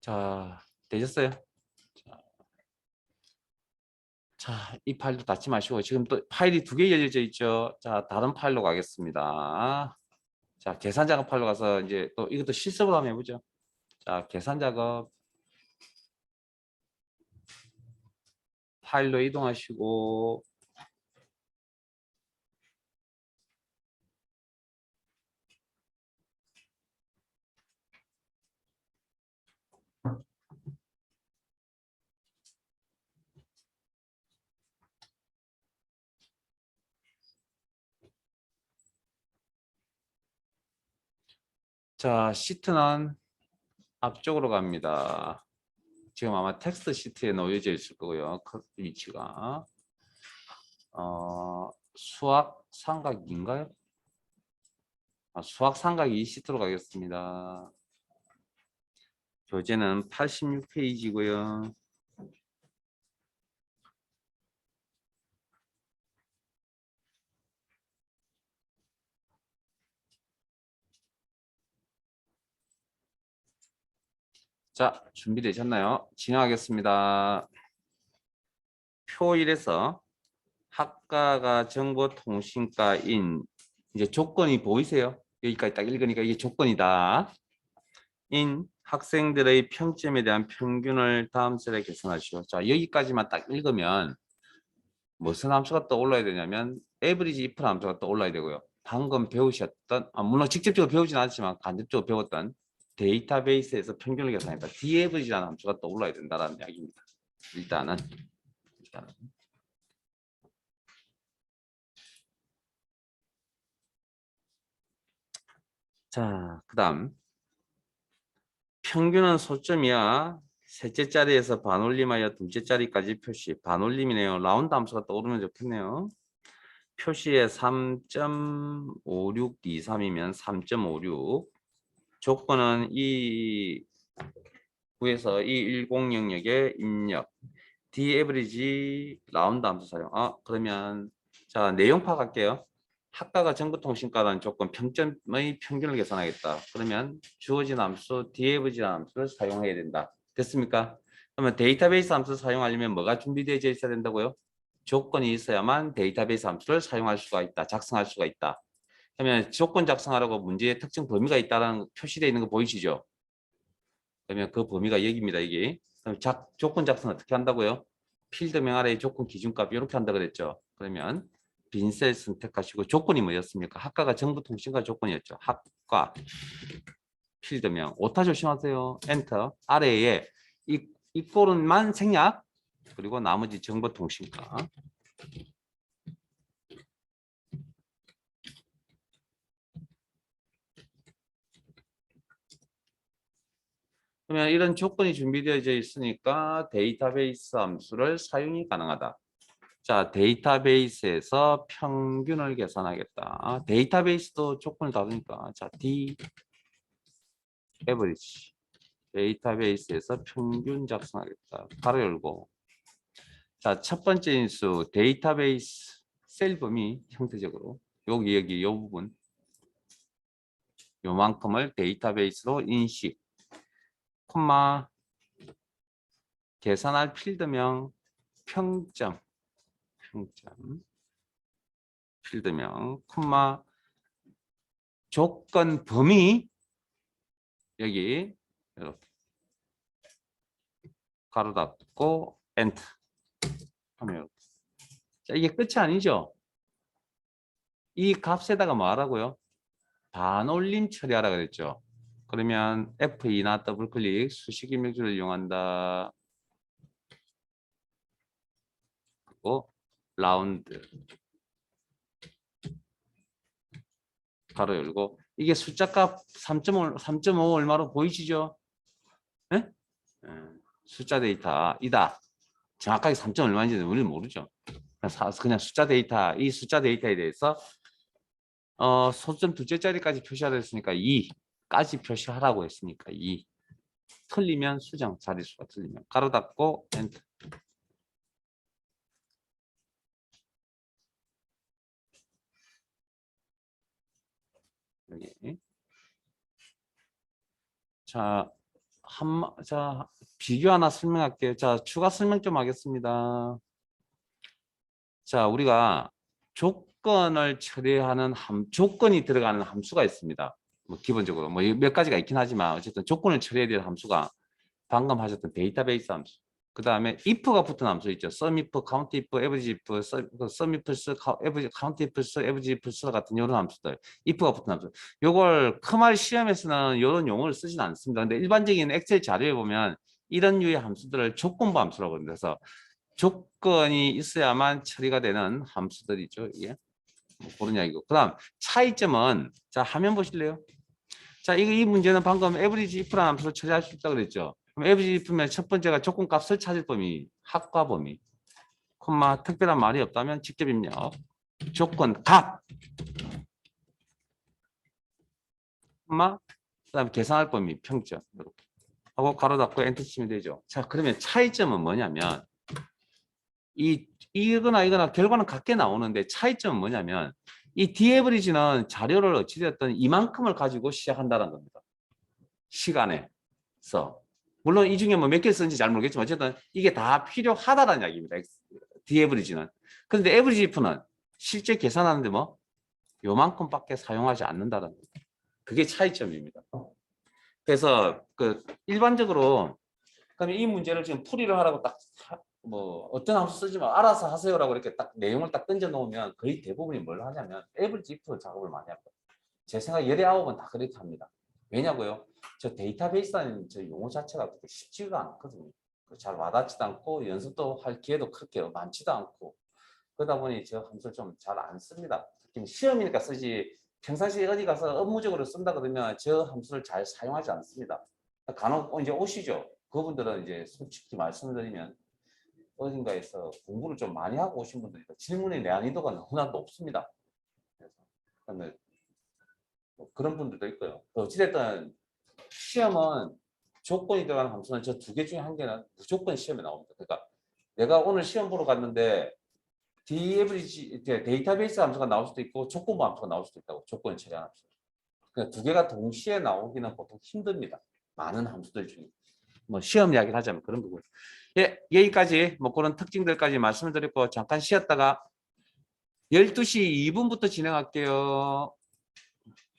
자, 되셨어요? 자, 이 파일도 닫지 마시고 지금 또 파일이 두 개 열려져 있죠. 자, 다른 파일로 가겠습니다. 자, 계산 작업 파일로 가서 이제 또 이것도 실습을 한번 해보죠. 자, 계산 작업 파일로 이동하시고 자, 시트는 앞쪽으로 갑니다. 지금 아마 텍스트 시트에 놓여져 있을 거고요. 그 위치가 수학 삼각인가요? 수학 삼각 이 시트로 가겠습니다. 교재는 86페이지고요. 자, 준비되셨나요? 진행하겠습니다. 표 1에서 학과가 정보통신과인 이제 조건이 보이세요? 여기까지 딱 읽으니까 이게 조건이다. 인 학생들의 평점에 대한 평균을 다음 셀에 계산하시오. 자, 여기까지만 딱 읽으면 무슨 함수가 떠올라야 되냐면 average if 함수가 떠올라야 되고요. 방금 배우셨던 물론 직접적으로 배우진 않았지만 간접적으로 배웠던 데이터베이스에서 평균을 계산했다. daverage라는 함수가 떠올라야 된다는 이야기입니다. 일단은 자, 그다음 평균은 소점이야. 셋째 자리에서 반올림하여 둘째 자리까지 표시. 반올림이네요. 라운드 함수가 떠오르면 좋겠네요. 표시에 3.5623이면 3.56. 조건은 이 구에서 이 10 영역에 입력. D 에버리지 라운드 함수 사용. 그러면 자 내용 파악할게요. 학과가 정보통신과라는 조건 평점의 평균을 계산하겠다. 그러면 주어진 함수 D 에버리지 함수를 사용해야 된다. 됐습니까? 그러면 데이터베이스 함수를 사용하려면 뭐가 준비되어 있어야 된다고요? 조건이 있어야만 데이터베이스 함수를 사용할 수가 있다. 작성할 수가 있다. 그러면 조건 작성하라고 문제의 특정 범위가 있다는 표시되어 있는 거 보이시죠? 그러면 그 범위가 여기입니다. 이게. 그럼 조건 작성 어떻게 한다고요? 필드명 아래에 조건 기준값 이렇게 한다 그랬죠. 그러면 빈셀 선택하시고 조건이 뭐였습니까? 학과가 정보통신과 조건이었죠. 학과 필드명 오타 조심하세요. 엔터 아래에 이 꼴은만 생략 그리고 나머지 정보통신과 그러면 이런 조건이 준비되어져 있으니까 데이터베이스 함수를 사용이 가능하다. 자, 데이터베이스에서 평균을 계산하겠다. 데이터베이스도 조건을 다루니까 자, D average 데이터베이스에서 평균 작성하겠다. 가로 열고 자, 첫 번째 인수 데이터베이스 셀 범위 형태적으로 여기 요 부분 요만큼을 데이터베이스로 인식 콤마 계산할 필드명 평점 필드명 콤마 조건 범위 여기 이렇게 가로 닫고 엔터 하면 자 이게 끝이 아니죠. 이 값에다가 뭐 하라고요? 반올림 처리하라 그랬죠. 그러면 F2나 더블 클릭 수식 입력줄을 이용한다. 그리고 라운드 가로 열고 이게 숫자값 3.5 얼마로 보이시죠? 네? 숫자 데이터 이다. 정확하게 3. 얼마인지는 우리는 모르죠. 그냥 숫자 데이터 이 숫자 데이터에 대해서 소점 둘째 자리까지 표시하라 했으니까 2까지 표시하라고 했으니까 2 틀리면 수정 자릿수가 틀리면 가로 닫고 엔터 여기 자 비교 하나 설명할게요. 자 추가 설명 좀 하겠습니다. 자 우리가 조건을 처리하는 조건이 들어가는 함수가 있습니다. 뭐 기본적으로 뭐 몇 가지가 있긴 하지만 어쨌든 조건을 처리해야 될 함수가 방금 하셨던 데이터베이스 함수. 그 다음에 if가 붙은 함수 있죠. sum if, count if, average if, sum if, count if, average if 같은 이런 함수들. if가 붙은 함수. 요걸 크말 시험에서는 이런 용어를 쓰지는 않습니다. 근데 일반적인 엑셀 자료에 보면 이런 유의 함수들을 조건부 함수라고 합니다. 그래서 조건이 있어야만 처리가 되는 함수들이죠. 이게 뭐 그런 이야기고. 그 다음 차이점은 자 화면 보실래요? 자 이 문제는 방금 average if라는 함수를 처리할 수 있다고 그랬죠. 그럼 average if면 첫 번째가 조건값을 찾을 범위, 합과 범위, 콤마 특별한 말이 없다면 직접 입력. 조건 값, 콤마 그다음에 계산할 범위, 평점 이렇게 하고 가로 닫고 엔터 치면 되죠. 자 그러면 차이점은 뭐냐면 이거나 결과는 같게 나오는데 차이점은 뭐냐면 이 디에버리지는 자료를 어찌되었든 이만큼을 가지고 시작한다는 겁니다. 시간에서 물론 이 중에 뭐 몇 개 쓰는지 잘 모르겠지만 어쨌든 이게 다 필요하다는 이야기입니다. 디에버리지는. 그런데 에버리지 if는 실제 계산하는데 뭐 요만큼밖에 사용하지 않는다는 겁니다. 그게 차이점입니다. 그래서 그 일반적으로 그럼 이 문제를 지금 풀이를 하라고 딱 뭐 어떤 함수 쓰지 마 알아서 하세요라고 이렇게 딱 내용을 딱 던져 놓으면 거의 대부분이 뭘 하냐면 에버리지 if 작업을 많이 합니다. 제 생각 19은 다 그렇게 합니다. 왜냐고요? 저 데이터베이스라는 저 용어 자체가 그렇게 쉽지가 않거든요. 잘 와닿지도 않고 연습도 할 기회도 그렇게 많지도 않고 그러다 보니 저 함수를 좀 잘 안 씁니다. 특히 시험이니까 쓰지 평상시에 어디 가서 업무적으로 쓴다 그러면 저 함수를 잘 사용하지 않습니다. 간혹 이제 오시죠. 그분들은 이제 솔직히 말씀드리면 어딘가에서 공부를 좀 많이 하고 오신 분들이 질문의 난이도가 너무나 높습니다. 그래서 뭐 그런 분들도 있고요. 어찌됐든 시험은 조건이 들어가는 함수는 저 두 개 중에 한 개는 무조건 시험에 나옵니다. 그러니까 내가 오늘 시험 보러 갔는데 디에브리지 데이터베이스 함수가 나올 수도 있고 조건부 함수가 나올 수도 있다고. 조건을 처리한 함수. 그러니까 두 개가 동시에 나오기는 보통 힘듭니다. 많은 함수들 중에. 뭐 시험 이야기를 하자면 그런 거고요. 예, 여기까지 뭐 그런 특징들까지 말씀을 드렸고 잠깐 쉬었다가 12시 2분부터 진행할게요.